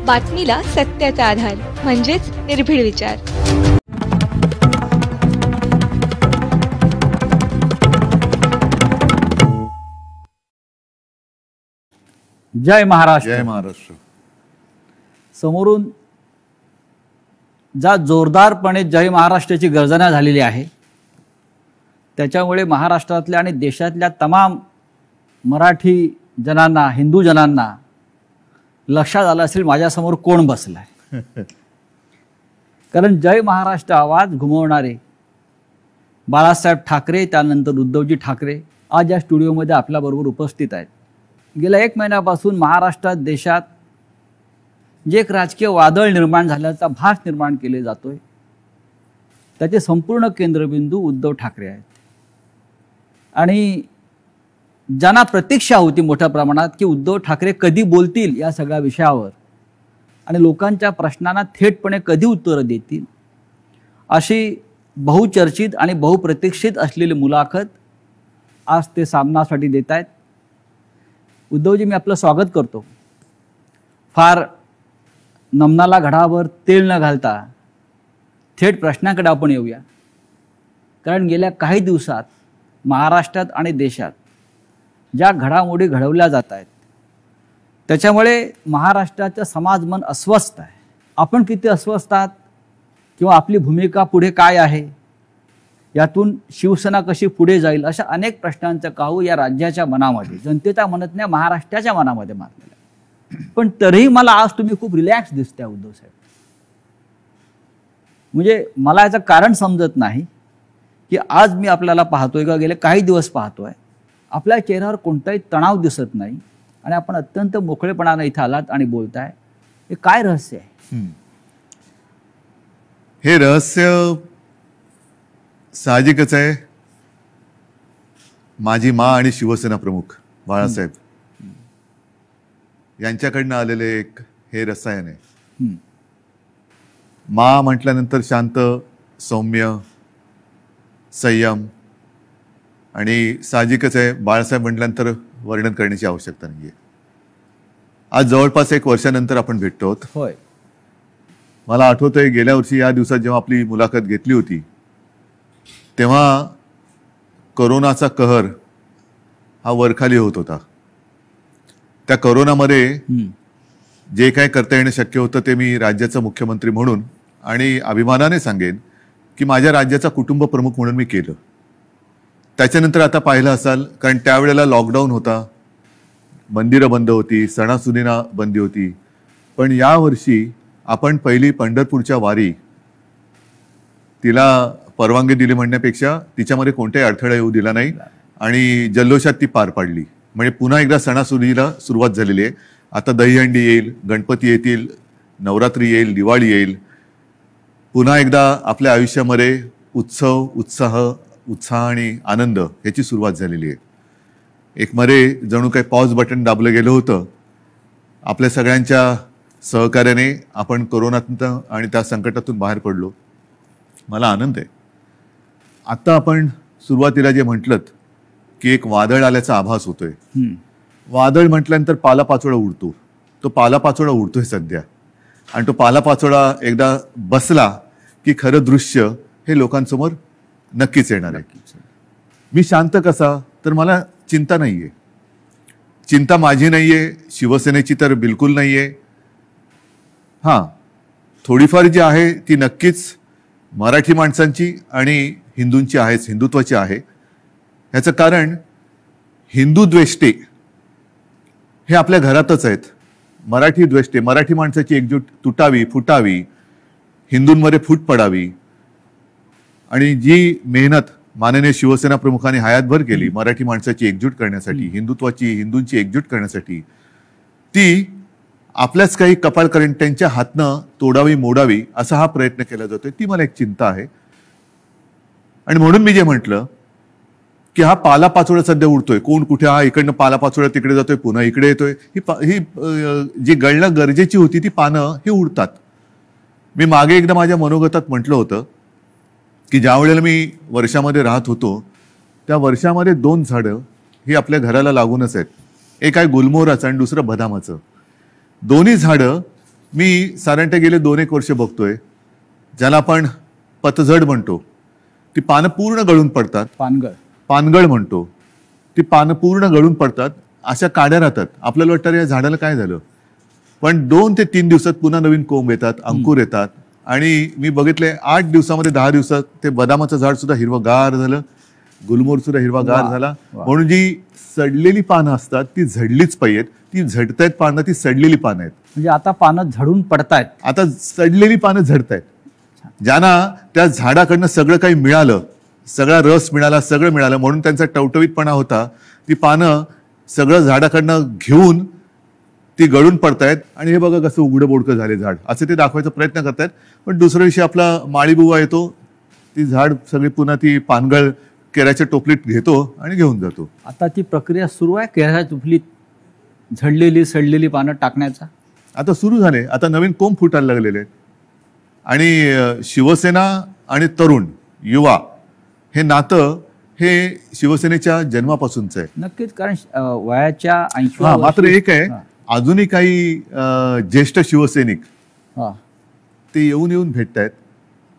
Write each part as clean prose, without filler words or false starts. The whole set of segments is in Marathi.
बातमीला सत्याचा आधार म्हणजेच निर्भीड विचार. जय महाराष्ट्र. जय महाराष्ट्र. समोरून ज्या जोरदारपणे जय महाराष्ट्राची गर्जना झालेली आहे त्याच्यामुळे महाराष्ट्रातल्या आणि देशातल्या तमाम मराठी जनांना, हिंदू जनांना लक्षात आलं असेल माझ्यासमोर कोण बसलाय. कारण जय महाराष्ट्र आवाज घुमवणारे बाळासाहेब ठाकरे, त्यानंतर उद्धवजी ठाकरे आज या स्टुडिओमध्ये आपल्याबरोबर उपस्थित आहेत. गेल्या 1 महिन्यापासून महाराष्ट्रात, देशात जे एक राजकीय वादळ निर्माण झाल्याचा भास निर्माण केले जातोय त्याचे संपूर्ण केंद्रबिंदू उद्धव ठाकरे आहेत. आणि ज्यांना प्रतीक्षा होती मोठ्या प्रमाणात की उद्धव ठाकरे कधी बोलतील या सगळ्या विषयावर आणि लोकांच्या प्रश्नांना थेटपणे कधी उत्तरं देतील, अशी बहुचर्चित आणि बहुप्रतीक्षित असलेली मुलाखत आज ते सामनासाठी देत आहेत. उद्धवजी, मी आपलं स्वागत करतो. फार नमनाला घडावर तेल न घालता थेट प्रश्नाकडे आपण येऊया. कारण गेल्या काही दिवसात महाराष्ट्रात आणि देशात ज्या घडामोडी घडवल्या जात आहेत त्याच्यामुळे महाराष्ट्राचं समाजमन अस्वस्थ आहे. आपण किती अस्वस्थ आहात किंवा आपली भूमिका पुढे काय आहे, यातून शिवसेना कशी पुढे जाईल, अशा अनेक प्रश्नांचं काहू या राज्याच्या मनामध्ये, जनतेच्या मनात नाही, महाराष्ट्राच्या मनामध्ये मारलेलं आहे. पण तरीही मला आज तुम्ही खूप रिलॅक्स दिसताय उद्धव साहेब. म्हणजे मला याचं कारण समजत नाही की आज मी आपल्याला पाहतोय का गेले काही दिवस पाहतोय आपल्या चेहऱ्यावर कोणताही तणाव दिसत नाही आणि आपण अत्यंत मोकळेपणाने इथे आलात आणि बोलताय. हे काय रहस्य आहे? हे रहस्य साहजिकच आहे. माझी माँ आणि शिवसेना प्रमुख बाळासाहेब यांच्याकडनं आलेले एक हे रसायन आहे. माँ म्हटल्यानंतर शांत, सौम्य, संयम, आणि साहजिकच आहे बाळासाहेब म्हटल्यानंतर वर्णन करण्याची आवश्यकता नाहीये. आज जवळपास 1 वर्षानंतर आपण भेटतो आहोत. होय. मला आठवतंय गेल्या वर्षी या दिवसात जेव्हा आपली मुलाखत घेतली होती तेव्हा कोरोनाचा कहर हा वरखाली होत होता. त्या कोरोनामध्ये जे काय करता येणं शक्य होतं ते मी राज्याचा मुख्यमंत्री म्हणून आणि अभिमानाने सांगेन की माझ्या राज्याचा कुटुंब प्रमुख म्हणून मी केलं. त्याच्यानंतर आता पाहिलं असाल, कारण त्यावेळेला लॉकडाऊन होता, मंदिरं बंद होती, सणासुदींना बंदी होती. पण यावर्षी आपण पहिली पंढरपूरच्या वारी तिला परवानगी दिली म्हणण्यापेक्षा तिच्यामध्ये कोणताही अडथळा येऊ दिला नाही आणि जल्लोषात ती पार पाडली. म्हणजे पुन्हा एकदा सणासुदीला सुरुवात झालेली आहे. आता दहीहंडी येईल, गणपती येतील, नवरात्री येईल, दिवाळी येईल. पुन्हा एकदा आपल्या आयुष्यामध्ये उत्सव, उत्साह आणि आनंद याची सुरुवात झालेली आहे. एक मध्ये जणू काही पॉज बटन दाबलं गेलं होतं. आपल्या सगळ्यांच्या सहकार्याने आपण कोरोनातून आणि त्या संकटातून बाहेर पडलो. मला आनंद आहे. आता आपण सुरुवातीला जे म्हटलं की एक वादळ आल्याचा आभास होतोय. वादळ म्हटल्यानंतर पालापाचोळा उडतो. तो पालापाचोळा उडतोय सध्या आणि तो पालापाचोळा एकदा बसला की खरं दृश्य हे लोकांसमोर नक्कीच येणार आहे. मी शांत कसा, तर मला चिंता नाहीये. चिंता माझी नाहीये, शिवसेनेची तर बिलकुल नाहीये. हां, थोडीफार जी आहे ती नक्कीच मराठी माणसांची आणि हिंदूंची आहेच, हिंदुत्वाची आहे. ह्याचं कारण हिंदू द्वेष्टे हे आपल्या घरातच आहेत. मराठी द्वेष्टे, मराठी माणसाची एकजूट तुटावी, फुटावी, हिंदूंमध्ये फूट पडावी. आणि जी मेहनत माननीय शिवसेना प्रमुखांनी हयातभर केली मराठी माणसाची एकजूट करण्यासाठी, हिंदुत्वाची, हिंदूंची एकजूट करण्यासाठी, ती आपल्याच काही कपाळकरंट्यांच्या हातनं तोडावी, मोडावी असा हा प्रयत्न केला जातोय. ती मला एक चिंता आहे. आणि म्हणून मी जे म्हटलं की हा पालापाचोळा सध्या उडतोय, कोण कुठे, हा इकडनं पालापाचोळा तिकडे जातोय, पुन्हा इकडे येतोय, ही जी गळणं गरजेची होती ती पानं ही उडतात. मी मागे एकदा माझ्या मनोगतात म्हटलं होतं की ज्या वेळेला मी वर्षामध्ये राहत होतो त्या वर्षामध्ये 2 झाडं ही आपल्या घराला लागूनच आहेत. एक आहे गुलमोहराचं आणि दुसरं बदामाचं. दोन्ही झाडं मी साधारणतः गेले 2-1 वर्ष बघतोय, ज्याला आपण पतझड म्हणतो, ती पानं पूर्ण गळून पडतात. पानगळ म्हणतो, ती पानं पूर्ण गळून पडतात, अशा काड्या राहतात. आपल्याला वाटतं या झाडाला काय झालं, पण 2 ते 3 दिवसात पुन्हा नवीन कोंब येतात, अंकुर येतात. आणि मी बघितले 8 दिवसामध्ये 10 दिवसात ते बदामाचं झाड सुद्धा हिरवगार झालं, गुलमोहर सुद्धा हिरवागार झाला. म्हणून जी सडलेली पानं असतात ती झडलीच पाहिजेत. ती झडतायत पानं, ती सडलेली पानं आहेत. म्हणजे आता पानं झडून पडतायत, आता सडलेली पानं झडतायत. ज्यांना त्या झाडाकडनं सगळं काही मिळालं, सगळा रस मिळाला, सगळं मिळालं, म्हणून त्यांचा टवटवीतपणा होता, ती पानं सगळं झाडाकडनं घेऊन ती गळून पडतायत. आणि हे बघा कसं उघडं बोडकं झाले झाड, असं ते दाखवायचा प्रयत्न करतायत. पण दुसऱ्या दिवशी आपला माळीबुवा येतो, ती झाड सगळी पुन्हा ती पानगळ केळ्याच्या टोपलीत घेतो आणि घेऊन जातो. आता ती प्रक्रिया सुरू आहे केळ्याच्या टोपलीत झडलेली सडलेली पानं टाकण्याचा. आता सुरू झाले, आता नवीन कोंब फुटायला लागलेले आहेत. आणि शिवसेना आणि तरुण युवा हे नातं हे शिवसेनेच्या जन्मापासूनच आहे. नक्कीच, कारण वयाच्या 80 मात्र एक आहे, अजूनही काही ज्येष्ठ शिवसैनिक ते येऊन भेटतायत,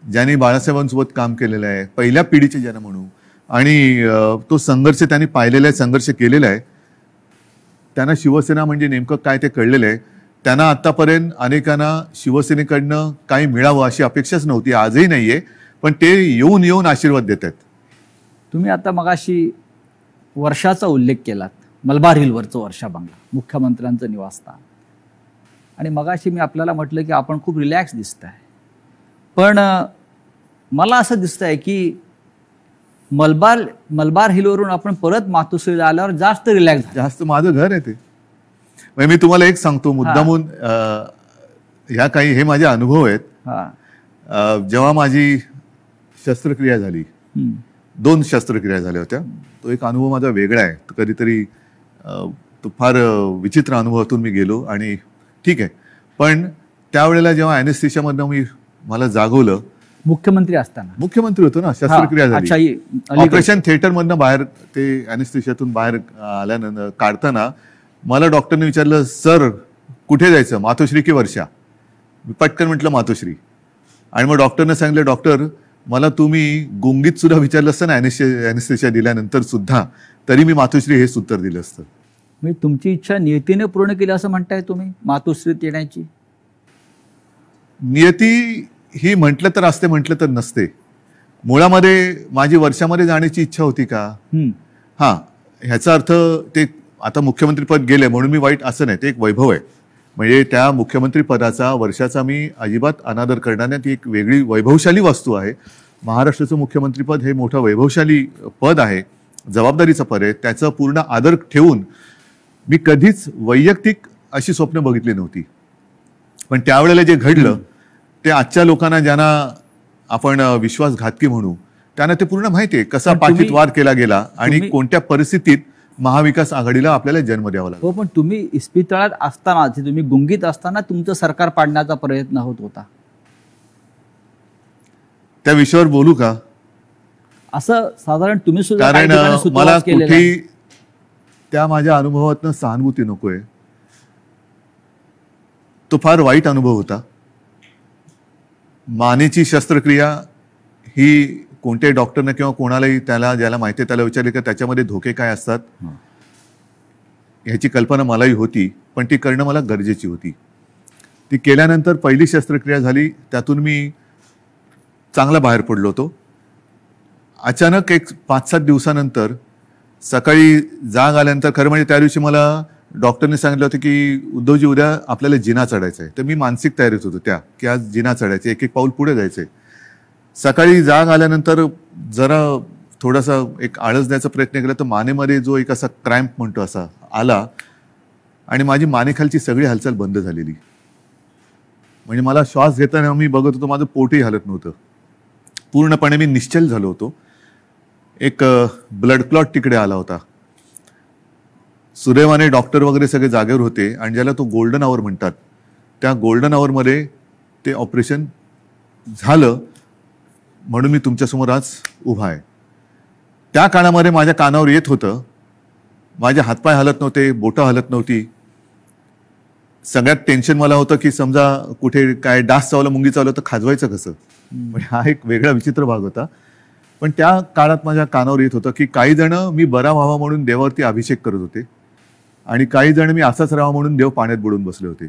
ज्यांनी बाळासाहेबांसोबत काम केलेलं आहे, पहिल्या पिढीचे ज्यांना म्हणू, आणि तो संघर्ष त्यांनी पाहिलेला आहे, संघर्ष केलेला आहे. त्यांना शिवसेना म्हणजे नेमकं काय ते कळलेलं आहे. त्यांना आतापर्यंत अनेकांना शिवसेनेकडनं काही मिळावं अशी अपेक्षाच नव्हती, आजही नाहीये, पण ते येऊन आशीर्वाद देत आहेत. तुम्ही आता मगाशी वर्षाचा उल्लेख केलात, मलबार हिलवरचं वर्षा बंगला, मुख्यमंत्र्यांचं निवासस्थान. आणि मगाशी मी आपल्याला म्हटलं की आपण खूप रिलॅक्स दिसत आहे, पण मला असं दिसतंय की मलबार हिलवरून आपण परत मातोश्रीला आल्यावर जास्त रिलॅक्स. जास्त माझं घर आहे ते. म्हणजे मी तुम्हाला एक सांगतो मुद्दामून, ह्या काही हे माझे अनुभव आहेत. जेव्हा माझी शस्त्रक्रिया झाली, 2 शस्त्रक्रिया झाल्या होत्या, तो एक अनुभव माझा वेगळा आहे. कधीतरी तो फार विचित्र अनुभवातून मी गेलो आणि ठीक आहे. पण त्यावेळेला जेव्हा अॅनेस्थेशियामधनं मला जागवलं, मुख्यमंत्री असताना, मुख्यमंत्री होतो ना, शस्त्रक्रिया झाली, ऑपरेशन थिएटर मधनं बाहेर, ते अॅनेस्थेशियातून बाहेर आल्यानंतर काढताना मला डॉक्टरने विचारलं, सर कुठे जायचं, मातोश्री की वर्षा? मी पटकन म्हटलं मातोश्री. आणि मग डॉक्टरने सांगितलं, डॉक्टर मला तुम्ही गुंगीत सुद्धा विचारलं असतं ना अॅनेस्थेशिया दिल्यानंतर सुद्धा, तरी मी मातोश्री हेच उत्तर दिलं असतं. मी तुमची इच्छा नियतीने पूर्ण केली असं म्हणताय तुम्ही, मातोश्रीत येण्याची? नियती ही म्हटलं तर असते, म्हटलं तर नसते. मुळामध्ये माझी वर्षामध्ये जाण्याची इच्छा होती का? ह्याचा अर्थ ते आता मुख्यमंत्रीपद गेले म्हणून मी वाईट असं नाही, ते एक वैभव आहे. म्हणजे त्या मुख्यमंत्री पदाचा, वर्षाचा मी अजिबात अनादर करणार नाही. ती एक वेगळी वैभवशाली वस्तू आहे. महाराष्ट्राचं मुख्यमंत्रीपद हे मोठं वैभवशाली पद आहे, जबाबदारीचं पद आहे. त्याचा पूर्ण आदर ठेवून मी कधीच वैयक्तिक अशी स्वप्न बघितली नव्हती. पण त्यावेळेला जे घडलं ते आजच्या लोकांना, ज्यांना आपण विश्वासघातकी म्हणू, त्यांना ते पूर्ण माहिती आहे कसा पाठीत वार केला गेला आणि कोणत्या परिस्थितीत महाविकास आघाडीला आपल्याला जन्म द्यावा लागला. हो, पण तुम्ही इस्पितळात असताना, तुम्ही गुंगीत असताना तुमचं सरकार पाडण्याचा प्रयत्न होत होता. त्या विषयावर बोलू का? असं साधारण तुम्ही सुद्धा, कारण मला कुठेही त्या माझ्या अनुभवातनं सहानुभूती नकोय. तो फार वाईट अनुभव होता. मानेची शस्त्रक्रिया ही कोणत्याही डॉक्टरनं किंवा कोणालाही, त्याला ज्याला माहिती आहे त्याला विचारले की त्याच्यामध्ये धोके काय असतात, ह्याची कल्पना मलाही होती, पण ती करणं मला गरजेची होती. ती केल्यानंतर पहिली शस्त्रक्रिया झाली, त्यातून मी चांगला बाहेर पडलो होतो. अचानक एक 5-7 दिवसानंतर सकाळी जाग आल्यानंतर, खरं म्हणजे त्या दिवशी मला डॉक्टरने सांगितलं होतं की उद्धवजी उद्या आपल्याला जिना चढायचा आहे. तर मी मानसिक तयारीत होतो की आज जिना चढायचं, एक पाऊल पुढे जायचंय. सकाळी जाग आल्यानंतर जरा थोडासा एक आळस द्यायचा प्रयत्न केला, तर मानेमध्ये जो एक असा क्रॅम्प म्हणतो असा आला आणि माझी मानेखालची सगळी हालचाल बंद झालेली. म्हणजे मला श्वास घेताना मी बघत होतो, माझं पोटही हलत नव्हतं. पूर्णपणे मी निश्चल झालो होतो. एक ब्लड क्लॉट तिकडे आला होता. सुदैवाने डॉक्टर वगैरे सगळे जागेवर होते आणि ज्याला तो गोल्डन आवर म्हणतात, त्या गोल्डन आवरमध्ये ते ऑपरेशन झालं. म्हणून मी तुमच्यासमोर आज उभा आहे. त्या काळामध्ये माझ्या कानावर येत होतं, माझे हातपाय हलत नव्हते, बोटं हलत नव्हती. सगळ्यात टेन्शन मला होतं की समजा कुठे काय डास चावला, मुंगी चावलं तर खाजवायचं कसं. म्हणजे हा एक वेगळा विचित्र भाग होता. पण त्या काळात माझ्या कानावर येत होतं की काही जण मी बरा व्हावा म्हणून देवावरती अभिषेक करत होते आणि काही जण मी असाच राहावा म्हणून देव पाण्यात बुडून बसले होते.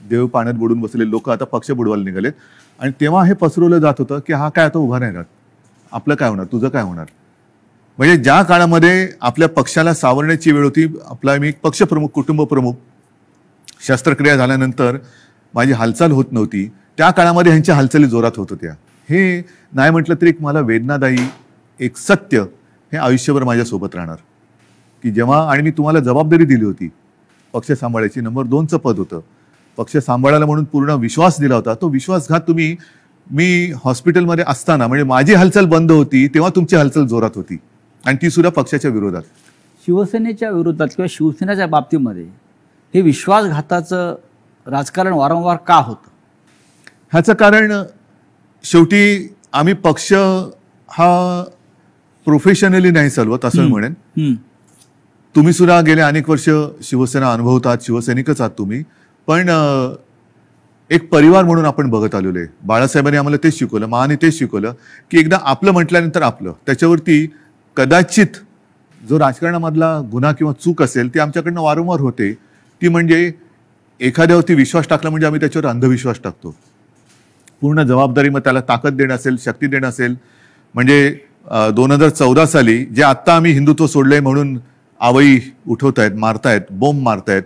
देव पाण्यात बुडून बसलेले लोक आता पक्ष बुडवायला निघालेत. आणि तेव्हा हे पसरवलं जात होतं की हा काय आता उभा नाही राहत, आपलं काय होणार, तुझं काय होणार. म्हणजे ज्या काळामध्ये आपल्या पक्षाला सावरण्याची वेळ होती, आपला मी पक्षप्रमुख, कुटुंब प्रमुख, शस्त्रक्रिया झाल्यानंतर माझी हालचाल होत नव्हती, त्या काळामध्ये ह्यांच्या हालचाली जोरात होत होत्या. हे नाही म्हटलं तरी एक मला वेदनादायी एक सत्य हे आयुष्यभर माझ्यासोबत राहणार की जेव्हा, आणि मी तुम्हाला जबाबदारी दिली होती पक्ष सांभाळायची, नंबर 2चं पद होतं, पक्ष सांभाळायला म्हणून पूर्ण विश्वास दिला होता. तो विश्वासघात तुम्ही, मी हॉस्पिटलमध्ये असताना, म्हणजे माझी हालचाल बंद होती तेव्हा तुमची हालचाल जोरात होती, आणि ती सुद्धा पक्षाच्या विरोधात. शिवसेनेच्या विरोधात किंवा शिवसेनेच्या बाबतीमध्ये हे विश्वासघाताचं राजकारण वारंवार का होतं? ह्याचं कारण शेवटी आम्ही पक्ष हा प्रोफेशनली नाही चालवत असं मी म्हणेन. तुम्ही सुद्धा गेले अनेक वर्ष शिवसेना अनुभवतात, शिवसैनिकच आहात तुम्ही, पण एक परिवार म्हणून आपण बघत आलेलो आहे. बाळासाहेबांनी आम्हाला तेच शिकवलं, महाने तेच शिकवलं की एकदा आपलं म्हटल्यानंतर आपलं, त्याच्यावरती कदाचित जो राजकारणामधला गुन्हा किंवा चूक असेल ती आमच्याकडनं वारंवार होते, ती म्हणजे एखाद्यावरती विश्वास टाकला म्हणजे आम्ही त्याच्यावर अंधविश्वास टाकतो. पूर्ण जबाबदारी, मग त्याला ताकद देणं असेल, शक्ती देणं असेल. म्हणजे 2014 साली जे आत्ता आम्ही हिंदुत्व सोडलंय म्हणून आवई उठवतायत, मारतायत, बोंब मारतायत,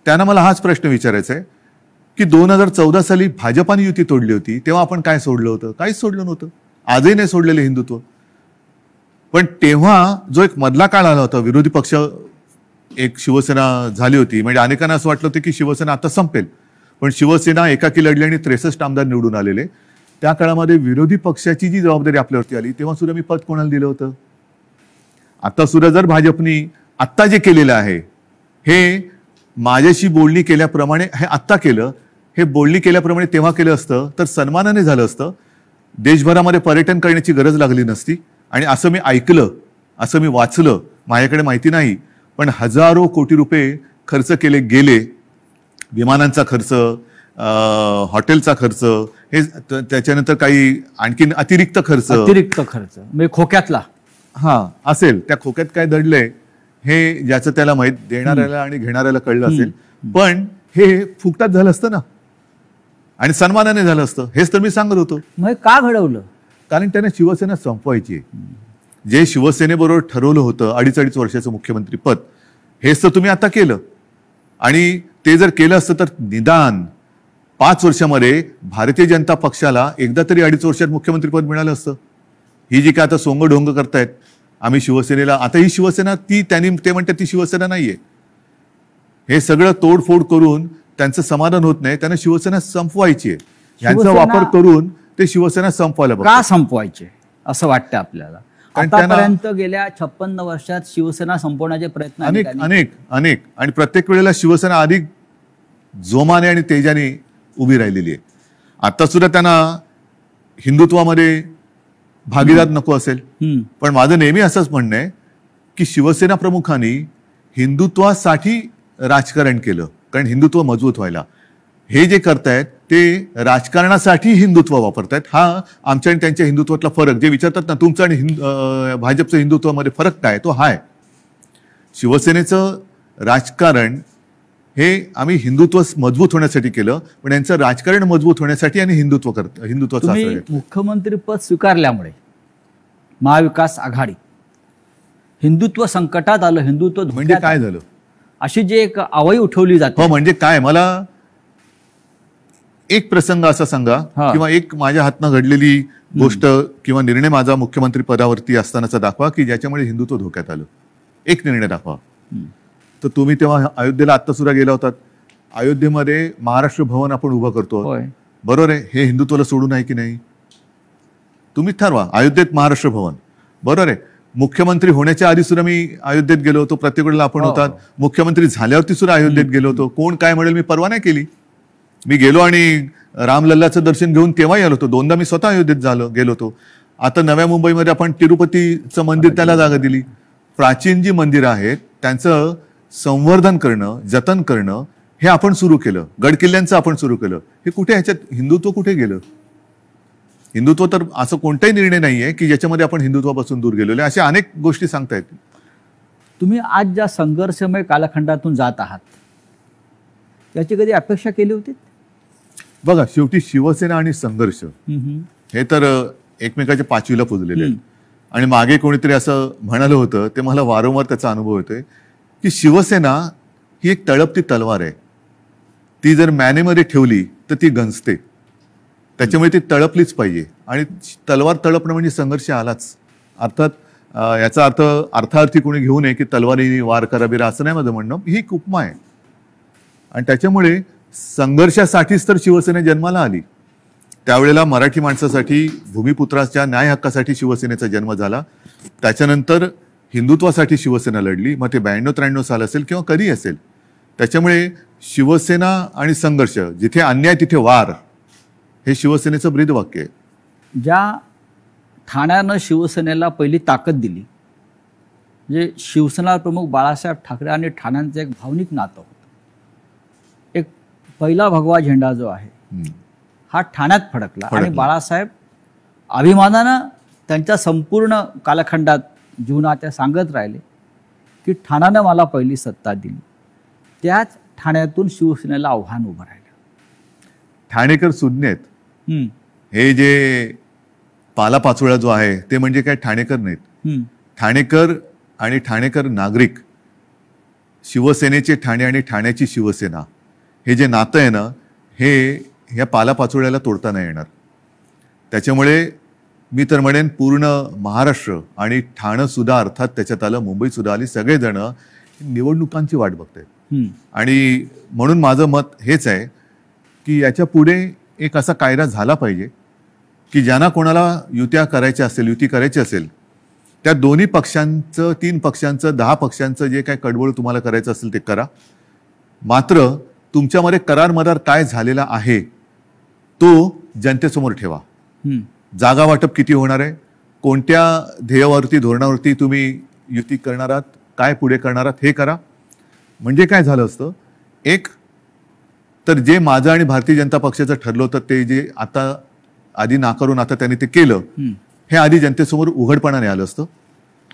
त्यांना मला हाच प्रश्न विचारायचा आहे की 2014 साली भाजपाने युती तोडली होती तेव्हा आपण काय सोडलं होतं? काहीच सोडलं नव्हतं. आजही नाही सोडलेलं हिंदुत्व. पण तेव्हा जो एक मधला काळ आला होता, विरोधी पक्ष एक शिवसेना झाली होती, म्हणजे अनेकांना असं वाटलं होतं की शिवसेना आता संपेल, पण शिवसेना एकाकी लढली आणि 63 आमदार निवडून आलेले. त्या काळामध्ये विरोधी पक्षाची जी जबाबदारी आपल्यावरती आली तेव्हा सुद्धा मी पद कोणाला दिलं होतं? आता सुद्धा जर भाजपनी आत्ता जे केलेलं आहे हे माझ्याशी बोलणी केल्याप्रमाणे हे आत्ता केलं, हे बोलणी केल्याप्रमाणे तेव्हा केलं असतं तर सन्मानाने झालं असतं. देशभरामध्ये पर्यटन करण्याची गरज लागली नसती. आणि असं मी ऐकलं, असं मी वाचलं, माझ्याकडे माहिती नाही, पण हजारो कोटी रुपये खर्च केले गेले, विमानांचा खर्च, हॉटेलचा खर्च, हे त्याच्यानंतर काही आणखीन अतिरिक्त खर्च म्हणजे खोक्यातला असेल, त्या खोक्यात काय दडलंय हे ज्याचं त्याला माहित, देणाऱ्याला आणि घेणाऱ्याला कळलं असेल. पण हे फुकटात झालं असतं ना, आणि सन्मानाने झालं असतं. हेच तर मी सांगत होतो. मग का घडवलं? कारण त्यांना शिवसेना संपवायची आहे. जे शिवसेनेबरोबर ठरवलं होतं 2.5 वर्षाचं मुख्यमंत्री पद, हेच तर तुम्ही आता केलं. आणि ते जर केलं असतं तर निदान 5 वर्षामध्ये भारतीय जनता पक्षाला एकदा तरी 2.5 वर्षात मुख्यमंत्रीपद मिळालं असतं. ही जी काय आता सोंग ढोंग करतायत आम्ही शिवसेनेला, आता ही शिवसेना ती, त्यांनी ते म्हणतात ती शिवसेना नाहीये. हे सगळं तोडफोड करून त्यांचं समाधान होत नाही, त्यांना शिवसेना संपवायची आहे. यांचा वापर करून ते शिवसेना संपवायला का संपवायचे असं वाटतं आपल्याला? आतापर्यंत गेल्या 56 वर्षात शिवसेना संपवण्याचे प्रयत्न अनेक अनेक अनेक आणि प्रत्येक वेळेला शिवसेना अधिक जोमाने आणि तेजाने उभी राहिलेली आहे. आता सुद्धा त्यांना हिंदुत्वामध्ये भागीदार नको असेल, पण माझं नेहमी असंच म्हणणं आहे की शिवसेना प्रमुखांनी हिंदुत्वासाठी राजकारण केलं, कारण हिंदुत्व मजबूत व्हायला. हे जे करतायत ते राजकारणासाठी हिंदुत्व वापरतायत. हा आमच्या आणि त्यांच्या हिंदुत्वातला फरक, जे विचारतात ना तुमचं आणि भाजपचं हिंदुत्वामध्ये फरक काय, तो हाय. शिवसेनेचं राजकारण हे आम्ही हिंदुत्व मजबूत होण्यासाठी केलं, पण यांचं राजकारण मजबूत होण्यासाठी आणि हिंदुत्वाचं. मुख्यमंत्रीपद स्वीकारल्यामुळे महाविकास आघाडी हिंदुत्व संकटात आलं, हिंदुत्व म्हणजे काय झालं अशी जी एक आवई उठवली जाते. हो, म्हणजे काय, मला एक प्रसंग असा सांगा किंवा एक माझ्या हातनं घडलेली गोष्ट किंवा निर्णय माझा मुख्यमंत्री पदावरती असतानाचा दाखवा की ज्याच्यामुळे हिंदुत्व धोक्यात आलं. एक निर्णय दाखवा. तर तुम्ही तेव्हा अयोध्येला आत्ता सुद्धा गेला होतात. अयोध्येमध्ये महाराष्ट्र भवन आपण उभं करतो, बरोबर आहे, हे हिंदुत्वाला सोडून आहे की नाही? तुम्ही ठरवा. अयोध्येत महाराष्ट्र भवन, बरोबर आहे. मुख्यमंत्री होण्याच्या आधी सुद्धा मी अयोध्येत गेलो होतो, प्रत्येक वेळेला आपण होतात. मुख्यमंत्री झाल्यावरती सुद्धा अयोध्येत गेलो होतो. कोण काय म्हणेल मी परवा नाही केली. मी गेलो आणि रामलल्लाचं दर्शन घेऊन तेव्हाही आलो होतो. 2दा मी स्वतः अयोध्येत गेलो होतो. आता नव्या मुंबईमध्ये आपण तिरुपतीचं मंदिर त्याला जागा दिली. प्राचीन जी मंदिरं आहेत त्यांचं संवर्धन करणं, जतन करणं हे आपण सुरू केलं, गडकिल्ल्यांचं आपण सुरू केलं, हे कुठे ह्याच्यात हिंदुत्व कुठे गेलं? हिंदुत्व तर असं कोणताही निर्णय नाहीये की ज्याच्यामध्ये आपण हिंदुत्वापासून दूर गेलेलो आहे. अशा अनेक गोष्टी सांगता येतील. तुम्ही आज ज्या संघर्षमय कालखंडातून जात आहात याची कधी अपेक्षा केली होती? बघा, शेवटी शिवसेना आणि संघर्ष हे तर एकमेकाच्या पाचवीला पुजलेले आहेत. आणि मागे कोणीतरी असं म्हणालं होतं, ते मला वारंवार त्याचा अनुभव येतोय की शिवसेना ही एक तळपती तलवार आहे. ती जर मॅनेमध्ये ठेवली तर ती गंजते. त्याच्यामुळे ती तळपलीच पाहिजे. आणि तलवार तळपणं म्हणजे संघर्ष आलाच. अर्थात याचा अर्थ अर्थार्थी कोणी घेऊ नये की तलवारीने वार करा बिरा, असं नाही माझं म्हणणं. ही एक उपमा आहे. आणि त्याच्यामुळे संघर्षासाठीच तर शिवसेना जन्माला आली. त्यावेळेला मराठी माणसासाठी, भूमिपुत्राच्या न्याय हक्कासाठी शिवसेनेचा जन्म झाला. त्याच्यानंतर हिंदुत्वासाठी शिवसेना लढली. मग ते 92-93 साल असेल किंवा कधी असेल. त्याच्यामुळे शिवसेना आणि संघर्ष, जिथे अन्याय तिथे वार, हे शिवसेनेचं ब्रीदवाक्य आहे. ज्या ठाण्यानं शिवसेनेला पहिली ताकद दिली, म्हणजे शिवसेना प्रमुख बाळासाहेब ठाकरे आणि ठाण्यांचं एक भावनिक नातं होतं. एक पहिला भगवा झेंडा जो आहे हा ठाण्यात फडकला. आणि बाळासाहेब अभिमानानं त्यांच्या संपूर्ण कालखंडात जीवनात त्या सांगत राहिले की ठाण्यानं मला पहिली सत्ता दिली. त्याच ठाण्यातून शिवसेनेला आव्हान उभं राहिलं. ठाणेकर सुज्ञ आहेत. हे जे पालापाचोळा जो आहे ते म्हणजे काय ठाणेकर नाहीत. ठाणेकर आणि ठाणेकर नागरिक, शिवसेनेचे ठाणे आणि ठाण्याची शिवसेना, हे जे नातं आहे ना, हे ह्या पालापाचोळ्याला तोडता नाही येणार. त्याच्यामुळे मी तर म्हणेन पूर्ण महाराष्ट्र आणि ठाणं सुद्धा, अर्थात त्याच्यात आलं मुंबई सुद्धा आली, सगळेजण निवडणुकांची वाट बघतायत. आणि म्हणून माझं मत हेच आहे की याच्या पुढे एक असा कायदा झाला पाहिजे की ज्यांना कोणाला युती करायची असेल त्या दोन्ही पक्षांचं, 3 पक्षांचं, 10 पक्षांचं जे काय कडबोळ तुम्हाला करायचं असेल ते करा. मात्र तुमच्यामध्ये करार मदार काय झालेला आहे तो जनतेसमोर ठेवा. जागा वाटप किती होणार आहे, कोणत्या ध्येयावरती, धोरणावरती तुम्ही युती करणार आहात, काय पुढे करणार आहात, हे करा. म्हणजे काय झालं असतं, एक तर जे माझं आणि भारतीय जनता पक्षाचं ठरलं होतं ते जे आता आधी नाकारून आता त्यांनी ते केलं, हे आधी जनतेसमोर उघडपणाने आलं असतं.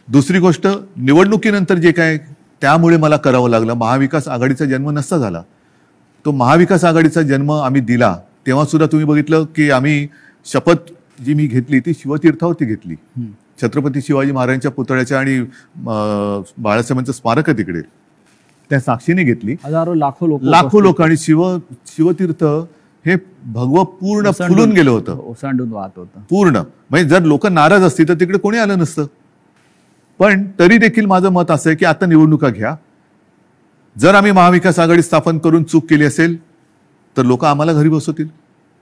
दुसरी गोष्ट, निवडणुकीनंतर जे काय त्यामुळे मला करावं लागलं, महाविकास आघाडीचा जन्म नसता झाला. तो महाविकास आघाडीचा जन्म आम्ही दिला तेव्हा सुद्धा तुम्ही बघितलं की आम्ही शपथ जी मी घेतली ती शिवतीर्थावरती घेतली. छत्रपती शिवाजी महाराजांच्या पुतळ्याच्या आणि बाळासाहेबांचं स्मारक आहे तिकडे, त्या साक्षीने घेतली. हजारो लाखो लोक आणि शिवतीर्थ हे भगवं पूर्ण फुलून गेलं होतं, ओसांडून वाहत होतं पूर्ण. म्हणजे जर लोक नाराज असतील तर तिकडे कोणी आलं नसतं. पण तरी देखील माझं मत असं आहे की आता निवडणुका घ्या. जर आम्ही महाविकास आघाडी स्थापन करून चूक केली असेल तर लोक आम्हाला घरी बसवतील.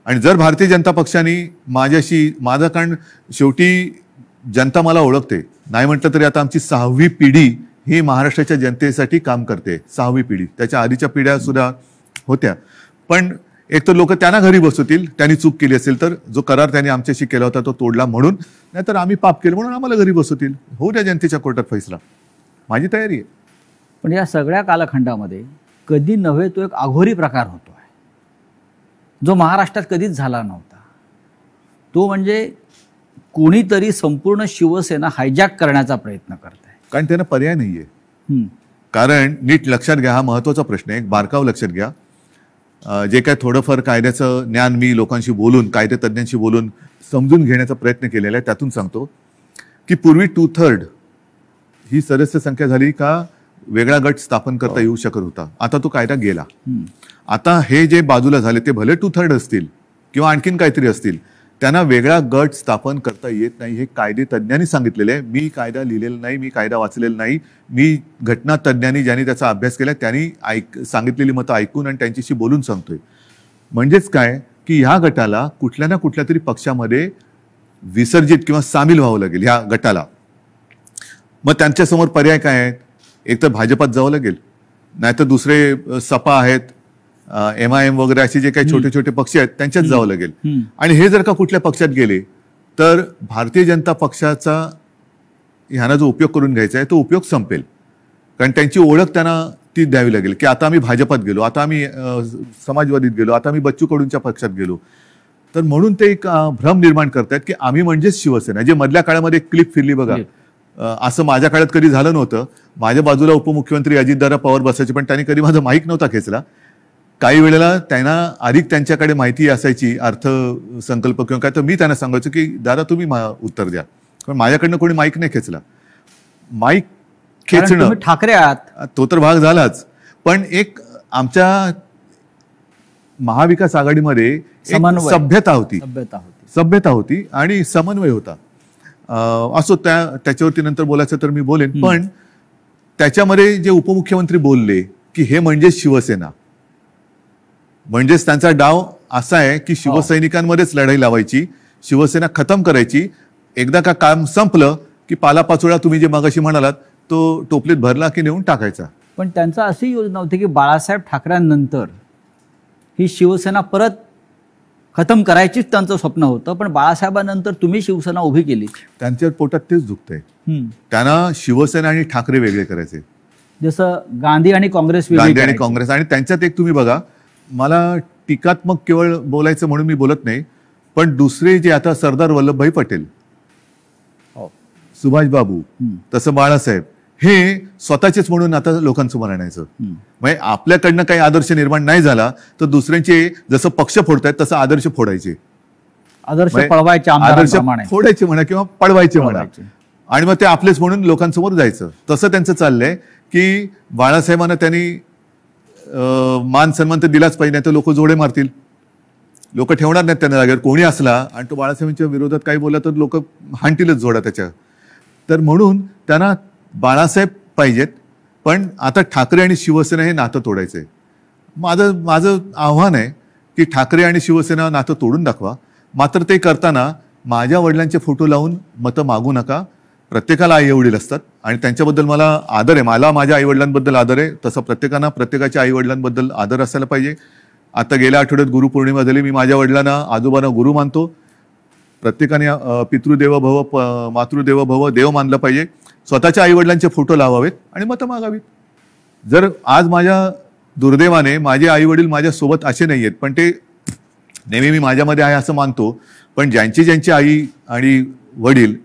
आणि जर भारतीय जनता पक्षाने माझं, कारण शेवटी जनता मला ओळखते, नाही म्हटलं तरी आता आमची 6वी पिढी ही महाराष्ट्राच्या जनतेसाठी काम करते. 6वी पिढी, त्याच्या आधीच्या पिढ्या सुद्धा होत्या. पण एक तर लोक त्यांना घरी बसवतील त्यांनी चूक केली असेल तर, जो करार त्यांनी आमच्याशी केला होता तो तोडला म्हणून, नाहीतर आम्ही पाप केलं म्हणून आम्हाला घरी बसवतील. होऊ द्या जनतेच्या कोर्टात फैसला, माझी तयारी आहे. पण या सगळ्या कालखंडामध्ये कधी नव्हे तो एक अघोरी प्रकार होतो आहे जो महाराष्ट्रात कधीच झाला नव्हता. तो म्हणजे कोणीतरी संपूर्ण शिवसेना हायजॅक करण्याचा प्रयत्न करत आहे. कारण त्यांना पर्याय नाहीये. कारण नीट लक्षात घ्या, हा महत्वाचा प्रश्न आहे, एक बारकाव लक्षात घ्या. जे काय थोडंफार कायद्याचं ज्ञान मी लोकांशी बोलून, कायदे तज्ज्ञांशी बोलून समजून घेण्याचा प्रयत्न केलेला आहे, त्यातून सांगतो की पूर्वी 2/3 ही सदस्य संख्या झाली का वेगळा गट स्थापन करता येऊ शकत होता. आता तो कायदा गेला. आता हे जे बाजूला झाले ते भले 2/3 असतील किंवा आणखीन काहीतरी असतील, त्यांना वेगळा गट स्थापन करता येत नाही. हे कायदे तज्ज्ञांनी सांगितलेले आहे. मी कायदा लिहिलेला नाही, मी कायदा वाचलेला नाही. मी घटना तज्ज्ञांनी ज्यांनी त्याचा अभ्यास केला त्यांनी सांगितलेली मतं ऐकून आणि त्यांच्याशी बोलून सांगतोय. म्हणजेच काय की ह्या गटाला कुठल्या ना कुठल्या तरी पक्षामध्ये विसर्जित किंवा सामील व्हावं लागेल ह्या गटाला. मग त्यांच्यासमोर पर्याय काय आहेत, एक तर भाजपात जावं लागेल, नाहीतर दुसरे सपा आहेत, MIM वगैरे असे जे काही छोटे छोटे पक्ष आहेत त्यांच्यात जावं लागेल. आणि हे जर का कुठल्या पक्षात गेले तर भारतीय जनता पक्षाचा ह्यांना जो उपयोग करून घ्यायचा आहे तो उपयोग संपेल. कारण त्यांची ओळख त्यांना ती द्यावी लागेल की आता आम्ही भाजपात गेलो, आता आम्ही समाजवादीत गेलो, आता आम्ही बच्चू कडूंच्या पक्षात गेलो. तर म्हणून ते एक भ्रम निर्माण करतायत की आम्ही म्हणजेच शिवसेना. जे मधल्या काळामध्ये एक क्लिप फिरली बघा, असं माझ्या काळात कधी झालं नव्हतं. माझ्या बाजूला उपमुख्यमंत्री अजितदादा पवार बसायचे, पण त्यांनी कधी माझा माईक नव्हता खेचला. काही वेळेला त्यांना अधिक त्यांच्याकडे माहिती असायची, अर्थसंकल्प किंवा काय, तर मी त्यांना सांगायचो की दादा तुम्ही उत्तर द्या, पण माझ्याकडनं कोणी माईक नाही खेचला. माईक खेचणं ठाकरे आहात तो तर भाग झालाच, पण एक आमच्या महाविकास आघाडीमध्ये एक सभ्यता होती आणि समन्वय होता. असो, त्याच्यावरती नंतर बोलायचं तर मी बोलेन. पण त्याच्यामध्ये जे उपमुख्यमंत्री बोलले की हे म्हणजे शिवसेना, म्हणजेच त्यांचा डाव असा आहे की शिवसैनिकांमध्येच लढाई लावायची, शिवसेना खतम करायची. एकदा का काम संपलं की पालापाचोळा तुम्ही जे मगाशी म्हणालात तो टोपलीत भरला की नेऊन टाकायचा. पण त्यांचा अशी योजना होती की बाळासाहेब ठाकरेंनंतर ही शिवसेना परत खतम करायचीच त्यांचं स्वप्न होतं. पण बाळासाहेबांनंतर तुम्ही शिवसेना उभी केली. त्यांच्या पोटात तेच दुखतंय. त्यांना शिवसेना आणि ठाकरे वेगळे करायचे, जसं गांधी आणि काँग्रेस आणि त्यांच्यात एक तुम्ही बघा, मला टीकात्मक केवळ बोलायचं म्हणून मी बोलत नाही, पण दुसरे जे आता सरदार वल्लभभाई पटेल, सुभाष बाबू, तसं बाळासाहेब, हे स्वतःचेच म्हणून आता लोकांसमोर आणायचं. म्हणजे आपल्याकडनं काही आदर्श निर्माण नाही झाला तर दुसऱ्यांचे जसं पक्ष फोडतायत तसं आदर्श फोडायचे, आदर्श फोडायचे म्हणा किंवा पळवायचे म्हणा, आणि मग ते आपलेच म्हणून लोकांसमोर जायचं. तसं त्यांचं चाललंय की बाळासाहेबांना त्यांनी मान सन्मान तर दिलाच पाहिजे, नाही तर लोक जोडे मारतील, लोक ठेवणार नाहीत त्यांना जागेवर. कोणी असला आणि तो बाळासाहेबांच्या विरोधात काही बोलला तर लोक हाणतीलच जोडा त्याच्या. तर म्हणून त्यांना बाळासाहेब पाहिजेत, पण आता ठाकरे आणि शिवसेना हे नातं तोडायचंय. माझं आव्हान आहे की ठाकरे आणि शिवसेना नातं तोडून दाखवा. मात्र ते करताना माझ्या वडिलांचे फोटो लावून मतं मागू नका. प्रत्येकाला आई वडील असतात आणि त्यांच्याबद्दल मला आदर आहे. मला माझ्या आईवडिलांबद्दल आदर आहे, तसं प्रत्येकानं प्रत्येकाच्या आईवडिलांबद्दल आदर असायला पाहिजे. आता गेल्या आठवड्यात गुरुपौर्णिमा झाली. मी माझ्या वडिलांना आजोबांना गुरु मानतो. प्रत्येकाने पितृदेव भव मातृदेव भव देव मानलं पाहिजे. स्वतःच्या आईवडिलांचे फोटो लावावेत आणि मतं मागावीत. जर आज माझ्या दुर्दैवाने माझे आईवडील माझ्यासोबत असे नाही आहेत, पण ते नेहमी मी माझ्यामध्ये आहे असं मानतो, पण ज्यांची आई आणि वडील